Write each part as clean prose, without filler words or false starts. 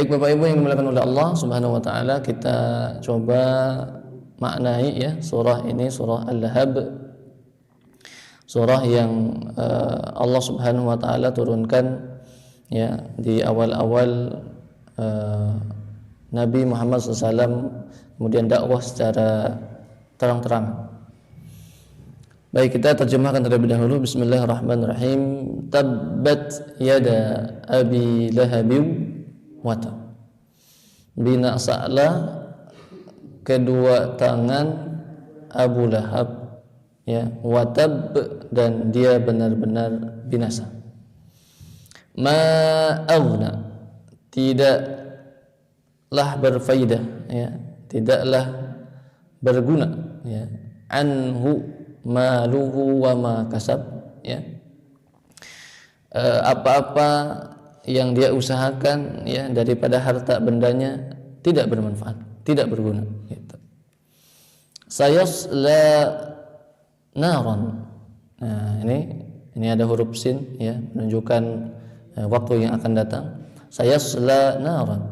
Baik Bapak Ibu yang dimuliakan oleh Allah Subhanahu wa taala, kita coba maknai ya surah ini, surah Al-Lahab. Surah yang Allah Subhanahu wa taala turunkan ya di awal-awal Nabi Muhammad SAW kemudian dakwah secara terang-terang. Baik, kita terjemahkan terlebih dahulu. Bismillahirrahmanirrahim. Tabbat yada abi lahabin wa tab. Bina sa'la, kedua tangan Abu Lahab ya, watab, dan dia benar-benar binasa. Ma aghna, tidaklah berfaidah ya, tidaklah berguna ya, anhu maluhu wa ma kasab ya, apa-apa yang dia usahakan ya daripada harta bendanya tidak bermanfaat, tidak berguna gitu. Sayasla naron. Nah, ini ada huruf sin ya, menunjukkan waktu yang akan datang. Sayasla naron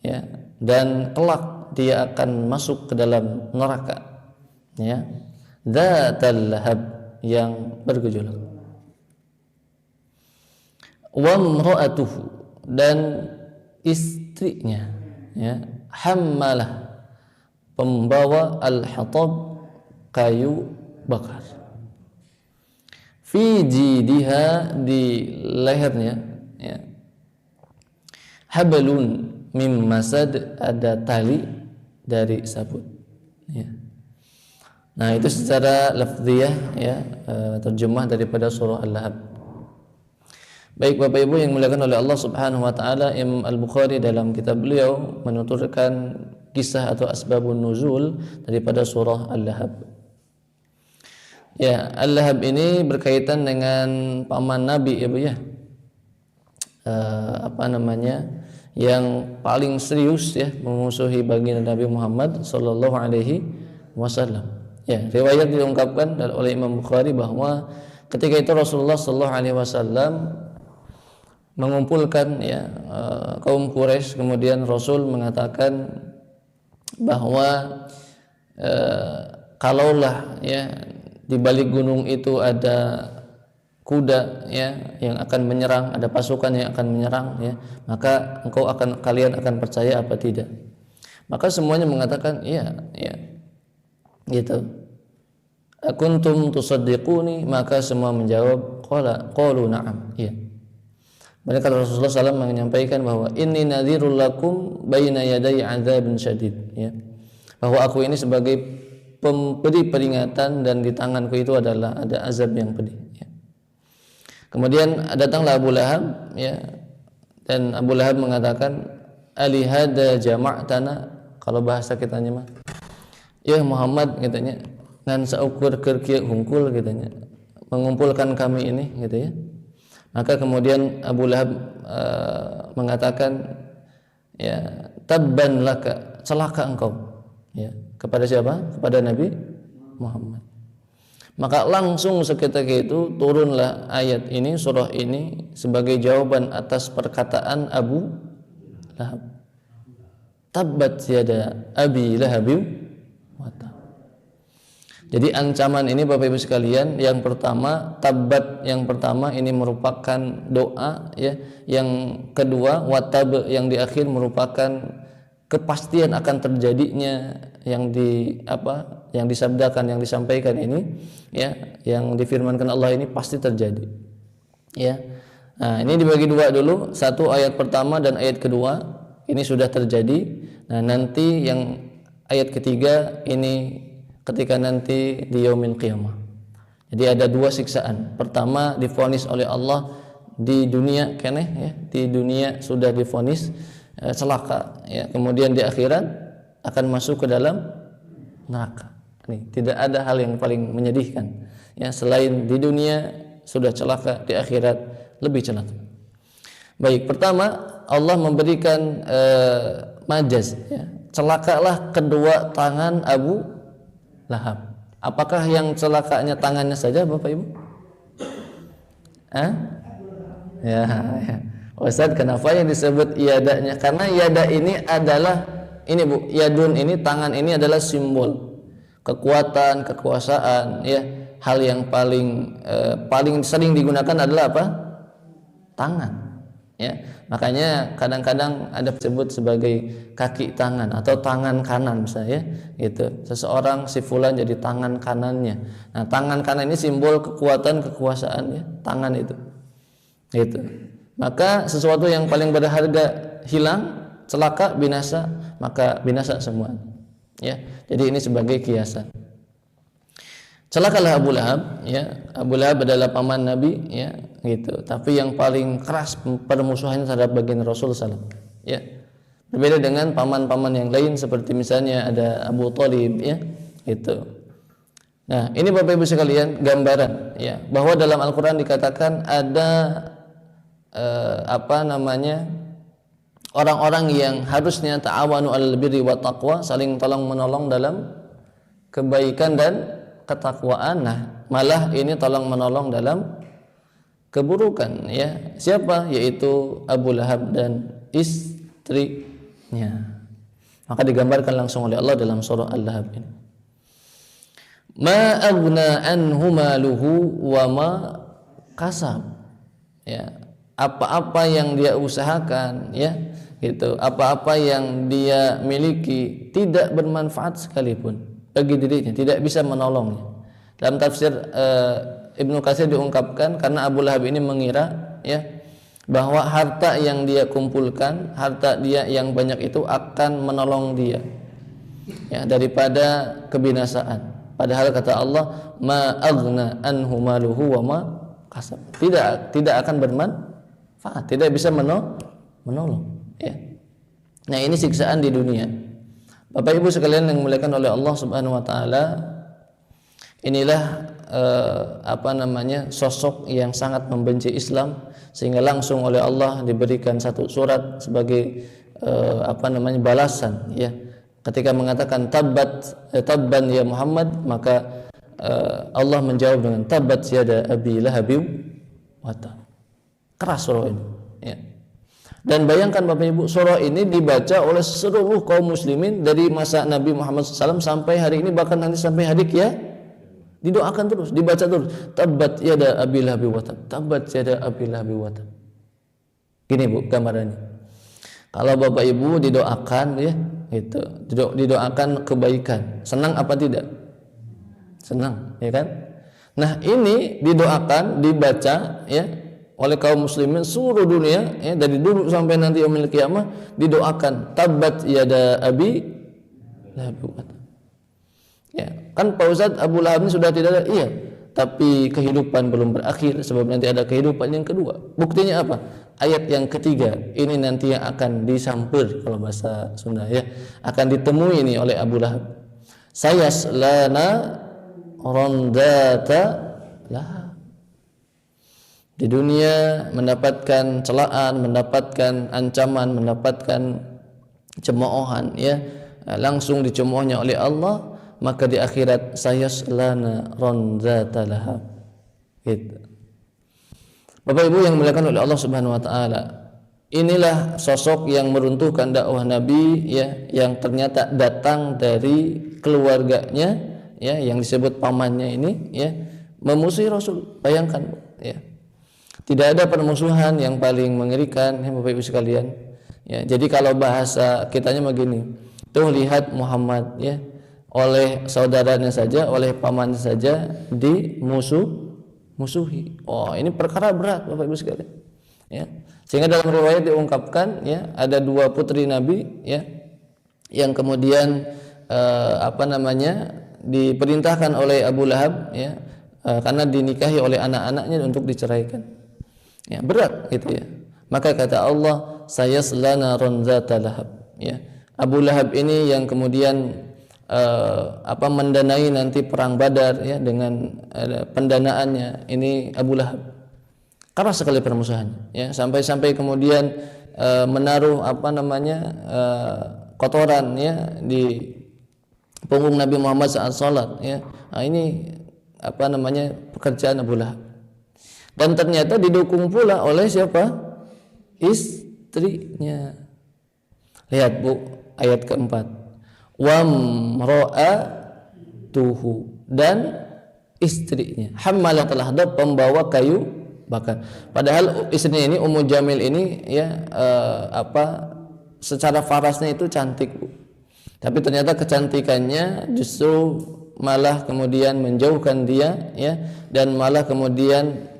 ya, dan kelak dia akan masuk ke dalam neraka ya, dzatal lahab, yang bergejolak. Wa imra'atuhu, dan istrinya ya, hammalah, pembawa al-hatab, kayu bakar. Fi jidiha, di lehernya ya, hablun mim masad, ada tali dari sabut ya. Nah, itu secara lafziyah ya, terjemah daripada surah Al-Lahab. Baik Bapak Ibu yang dimuliakan oleh Allah Subhanahu wa taala, Imam Al-Bukhari dalam kitab beliau menuturkan kisah atau asbabun nuzul daripada surah Al-Lahab. Ya, Al-Lahab ini berkaitan dengan paman Nabi ya Bu ya. Yang paling serius ya memusuhi baginda Nabi Muhammad sallallahu alaihi wasallam. Ya, riwayat diungkapkan oleh Imam Bukhari bahwa ketika itu Rasulullah sallallahu alaihi wasallam mengumpulkan ya kaum Quraisy, kemudian Rasul mengatakan bahwa kalaulah ya di balik gunung itu ada kuda ya yang akan menyerang, ada pasukan yang akan menyerang ya, maka kalian akan percaya apa tidak? Maka semuanya mengatakan iya ya gitu. Kuntum tusaddiquni, maka semua menjawab qalu na'am, iya. Mereka Rasulullah SAW menyampaikan bahwa inni nadhirul lakum baina yaday adzabin syadid ya, bahwa aku ini sebagai pemberi peringatan dan di tanganku itu adalah ada azab yang pedih ya. Kemudian datanglah Abu Lahab ya, dan Abu Lahab mengatakan alihada jama'tana, kalau bahasa kitanya mah ya Muhammad katanya, ngan saukur keur hungkul katanya, mengumpulkan kami ini gitu ya. Maka kemudian Abu Lahab mengatakan ya tabban laka, celaka engkau ya, kepada siapa? Kepada Nabi Muhammad. Maka langsung seketika itu turunlah ayat ini, surah ini, sebagai jawaban atas perkataan Abu Lahab. Tabbat yada abi lahabin wa tab. Jadi ancaman ini Bapak Ibu sekalian, yang pertama tabbat, yang pertama ini merupakan doa ya, yang kedua watab yang di akhir merupakan kepastian akan terjadinya yang disabdakan, yang disampaikan ini ya, yang difirmankan Allah ini pasti terjadi ya. Nah, ini dibagi dua dulu, satu ayat pertama dan ayat kedua ini sudah terjadi. Nah, nanti yang ayat ketiga ini ketika nanti di yaumil qiyamah. Jadi ada dua siksaan. Pertama divonis oleh Allah di dunia keneh ya, di dunia sudah divonis celaka ya, kemudian di akhirat akan masuk ke dalam neraka. Nih, tidak ada hal yang paling menyedihkan ya, selain di dunia sudah celaka, di akhirat lebih celaka. Baik, pertama Allah memberikan majaz ya, celakalah kedua tangan Abu Lahab. Apakah yang celakanya tangannya saja Bapak Ibu? Ya. Ustaz, kenapa yang disebut yadanya? Karena yada ini adalah ini Bu, yadun ini, tangan ini adalah simbol kekuatan, kekuasaan, ya. Hal yang paling sering digunakan adalah apa? Tangan, ya. Makanya kadang-kadang ada disebut sebagai kaki tangan atau tangan kanan misalnya, gitu. Seseorang si fulan jadi tangan kanannya. Nah, tangan kanan ini simbol kekuatan, kekuasaan, ya, tangan itu. Gitu. Maka sesuatu yang paling berharga hilang, celaka, binasa, maka binasa semua. Ya, jadi ini sebagai kiasan. Celakalah Abu Lahab, ya. Abu Lahab adalah paman Nabi, ya, gitu. Tapi yang paling keras permusuhannya terhadap baginda Rasul SAW, ya. Berbeda dengan paman-paman yang lain seperti misalnya ada Abu Thalib, ya, gitu. Nah, ini Bapak Ibu sekalian gambaran, ya, bahwa dalam Al-Qur'an dikatakan ada orang-orang yang harusnya ta'awanu 'alal birri wa taqwa, saling tolong menolong dalam kebaikan dan ketakwaan. Nah, malah ini tolong menolong dalam keburukan, ya. Siapa? Yaitu Abu Lahab dan istrinya. Maka digambarkan langsung oleh Allah dalam surah Al-Lahab ini. Ma aghna anhu maluhu wa ma kasab. Ya, apa-apa yang dia usahakan, ya, gitu, apa-apa yang dia miliki tidak bermanfaat sekalipun bagi dirinya, tidak bisa menolongnya. Dalam tafsir Ibnu Katsir diungkapkan karena Abu Lahab ini mengira, ya, bahwa harta yang dia kumpulkan, harta dia yang banyak itu akan menolong dia, ya, daripada kebinasaan. Padahal kata Allah, ma aghna anhu maluhu wa ma kasab. Tidak akan bermanfaat, tidak bisa menolong, ya. Nah, ini siksaan di dunia. Bapak Ibu sekalian yang dimuliakan oleh Allah Subhanahu wa taala, inilah sosok yang sangat membenci Islam sehingga langsung oleh Allah diberikan satu surat sebagai balasan, ya. Ketika mengatakan tabban ya Muhammad, maka Allah menjawab dengan tabbat yada abi lahabib wa tab. Keras surah ini, ya. Dan bayangkan Bapak Ibu, surah ini dibaca oleh seluruh kaum muslimin dari masa Nabi Muhammad SAW sampai hari ini, bahkan nanti sampai hari kiamat, didoakan terus, dibaca terus. Tabbat yada abi lahabib wa tab, tabbat yada abi lahabib wa tab. Gini Bu gambarannya. Kalau Bapak Ibu didoakan, ya, itu didoakan kebaikan, senang apa tidak? Senang, ya kan? Nah, ini didoakan, dibaca, ya, oleh kaum muslimin seluruh dunia, ya, dari dulu sampai nanti yaumil qiyamah didoakan tabbat yada abi lahab. Ya, kan Pak Ustadz, Abu Lahab ini sudah tidak ada, iya, tapi kehidupan belum berakhir sebab nanti ada kehidupan yang kedua. Buktinya apa? Ayat yang ketiga ini nanti yang akan disamper, kalau bahasa Sunda, ya, akan ditemui ini oleh Abu Lahab. Sayaslana rondata lah. Di dunia mendapatkan celaan, mendapatkan ancaman, mendapatkan cemoohan, ya, langsung dicemoohnya oleh Allah. Maka di akhirat sayaslana rondata lahab, gitu. Bapak Ibu yang dimuliakan oleh Allah Subhanahu wa taala, inilah sosok yang meruntuhkan dakwah Nabi, ya, yang ternyata datang dari keluarganya, ya, yang disebut pamannya ini, ya, memusuhi Rasul. Bayangkan, ya. Tidak ada permusuhan yang paling mengerikan, ya, Bapak Ibu sekalian, ya. Jadi kalau bahasa kitanya begini, tuh lihat Muhammad, ya, oleh saudaranya saja, oleh pamannya saja musuhi. Oh, ini perkara berat Bapak Ibu sekalian, ya. Sehingga dalam riwayat diungkapkan, ya, ada dua putri Nabi, ya, yang kemudian diperintahkan oleh Abu Lahab, ya, karena dinikahi oleh anak-anaknya untuk diceraikan. Ya, berat gitu, ya. Maka kata Allah, sayaslana ronzata lahab, ya. Abu Lahab ini yang kemudian mendanai nanti perang Badar, ya, dengan pendanaannya ini Abu Lahab. Keras sekali permusuhannya, ya, sampai kemudian menaruh kotoran, ya, di punggung Nabi Muhammad saat salat, ya. Nah, ini pekerjaan Abu Lahab. Dan ternyata didukung pula oleh siapa? istrinya. Lihat Bu, ayat keempat. Wamra'atuhu, dan istrinya. Hamalatul hatab, pembawa kayu bakar. Padahal istrinya ini Ummu Jamil ini ya secara farasnya itu cantik Bu. Tapi ternyata kecantikannya justru malah kemudian menjauhkan dia ya, dan malah kemudian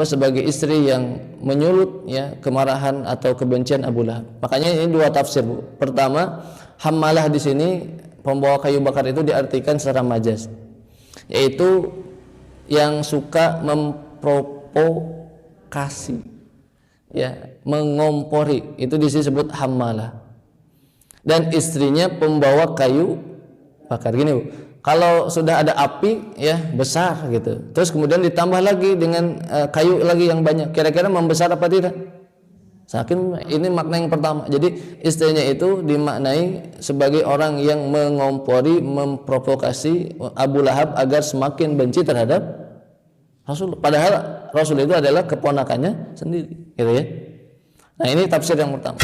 sebagai istri yang menyulut ya kemarahan atau kebencian Abu Lahab. Makanya ini dua tafsir Bu. Pertama, hammalah di sini pembawa kayu bakar itu diartikan secara majaz, yaitu yang suka memprovokasi ya, mengompori, itu disebut hammalah. Dan istrinya pembawa kayu bakar. Gini Bu, kalau sudah ada api ya besar gitu, terus kemudian ditambah lagi dengan kayu lagi yang banyak, kira-kira membesar apa tidak? Saking ini makna yang pertama. Jadi istrinya itu dimaknai sebagai orang yang mengompori, memprovokasi Abu Lahab agar semakin benci terhadap Rasul. Padahal Rasul itu adalah keponakannya sendiri, gitu ya. Nah, ini tafsir yang pertama.